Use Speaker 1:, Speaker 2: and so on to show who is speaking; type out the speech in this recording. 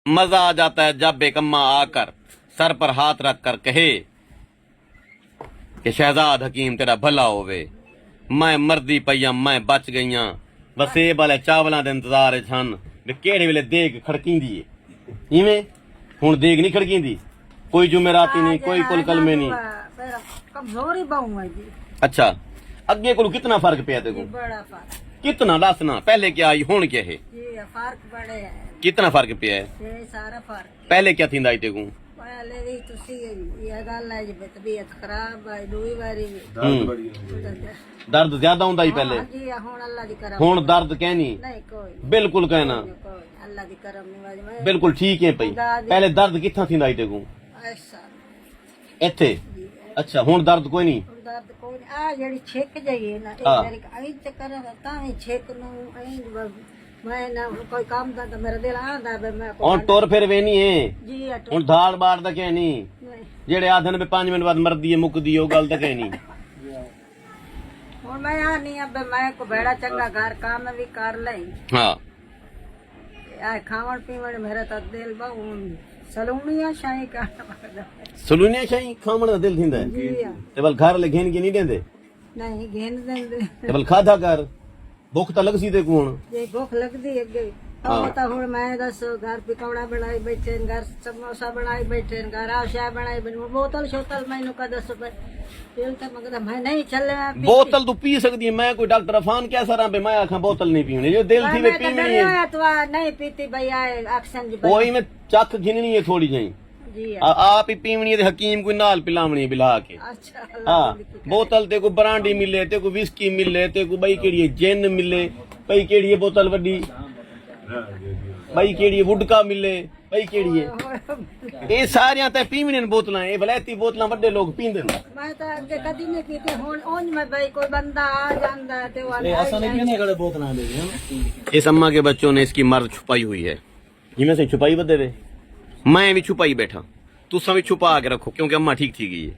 Speaker 1: मजा आ जाता है जब बेकम्मा आकर सर पर हाथ रख कर कहे कि शहजाद हकीम तेरा भला होवे, मैं मरदी पईया मैं बच गईयां, वसेब वाले चावलों के इंतजार छन भी केड़े वेले देग खड़कींदी है। इवें हुण देग नहीं खड़कींदी, कोई जुमेराती नहीं, कोई कुल कलमे नहीं।
Speaker 2: कमजोरी बहु है जी।
Speaker 1: अच्छा, अगे को कितना फर्क पिया तेको?
Speaker 2: बड़ा फर्क
Speaker 1: कितना दसना, पहले क्या आई हुण क्या है?
Speaker 2: जी, फर्क बड़े है।
Speaker 1: कितना फर्क पिया है?
Speaker 2: ये सारा फर्क।
Speaker 1: पहले क्या थींदा आई तेको?
Speaker 2: पहले भी तुसी ये गल है जी तबीयत खराब है दुई बारी
Speaker 1: दर्द ज्यादा हुंदा ही पहले?
Speaker 2: हाँ जी, हुण अल्लाह दी करम।
Speaker 1: हुण दर्द कहनी?
Speaker 2: नहीं कोई
Speaker 1: बिल्कुल कहना,
Speaker 2: अल्लाह दी करम नहीं वाज
Speaker 1: बिल्कुल ठीक है पई। पहले दर्द कित्थां थींदा आई तेको?
Speaker 2: ऐसा
Speaker 1: इत्थे? अच्छा, हुण दर्द कोई नहीं?
Speaker 2: दर्द कोई नहीं। आ जेड़ी छेक जाई है ना
Speaker 1: हाँ।
Speaker 2: मेरी आई ते कर तां छेक नु आई मैं ना कोई काम दा मेरा दिल आंदा है मैं
Speaker 1: हुण टुर फिर वेनी है?
Speaker 2: जी अटो
Speaker 1: हुण दाल बाड़ दा कहनी
Speaker 2: नहीं।
Speaker 1: जेड़े आधन पे 5 मिनट बाद मरदी है मुकदी है, ओ गल दा कहनी।
Speaker 2: हुण मैं आ नहीं अब मैं को बेड़ा चंगा घर काम भी कर लई।
Speaker 1: हाँ,
Speaker 2: आ खावण पीवण मेरा तो दिल बहु सलूनिया शाही का
Speaker 1: सलूनिया शाही खावण दा दिल थींदा है?
Speaker 2: जी
Speaker 1: ते बल घर ले घेन के नहीं देंदे?
Speaker 2: नहीं घेन देंदे
Speaker 1: ते बल खाधा कर, भुख तां लगसी ते हुण?
Speaker 2: जे भूख लगदी अगे तो हुण मैं दस घर पकौड़ा बनाई बैठे घर समोसा बनाई बैठे घर आ चाय बनाई बैठे बोतल शोतल मैनू का दस दिल तो मगदा मैं नहीं चले
Speaker 1: बोतल तू पी सकदी है, मैं कोई डॉक्टर अफान क्या सरा बे मैं आखा बोतल नहीं पीनी, जो दिल थी वे पीनी है।
Speaker 2: तो नहीं पीती भाई आए एक्शन जी
Speaker 1: कोई में चख घिननी है थोड़ी जही,
Speaker 2: जी
Speaker 1: आप ही पीवनी है ते हकीम कोई नाल पिलावनी है बिला के।
Speaker 2: अच्छा
Speaker 1: हाँ, बोतल ते को ब्रांडी मिले, ते को विस्की मिले, ते को बई केड़ी जिन मिले, बई केड़ी बोतल वड्डी, बई केड़ी वुडका मिले, बई केड़ी ये सारियां ते पीवनी बोतलां, ये वलैती बोतलां वड्डे लोग पींदे ने।
Speaker 2: मैं तो अगे कदी नहीं पीती हुण ओंज में भाई कोई बंदा आ जांदा ते वो
Speaker 3: ऐसा नहीं पीने कड़े बोतलां दे हैं।
Speaker 1: इस अम्मा के बच्चों ने इसकी मर्द छुपाई हुई है, इनमें से छुपाई बदे वे, मैं भी छुपाई बैठा, तुसा भी छुपा के रखो क्योंकि अम्मा ठीक थी गई है।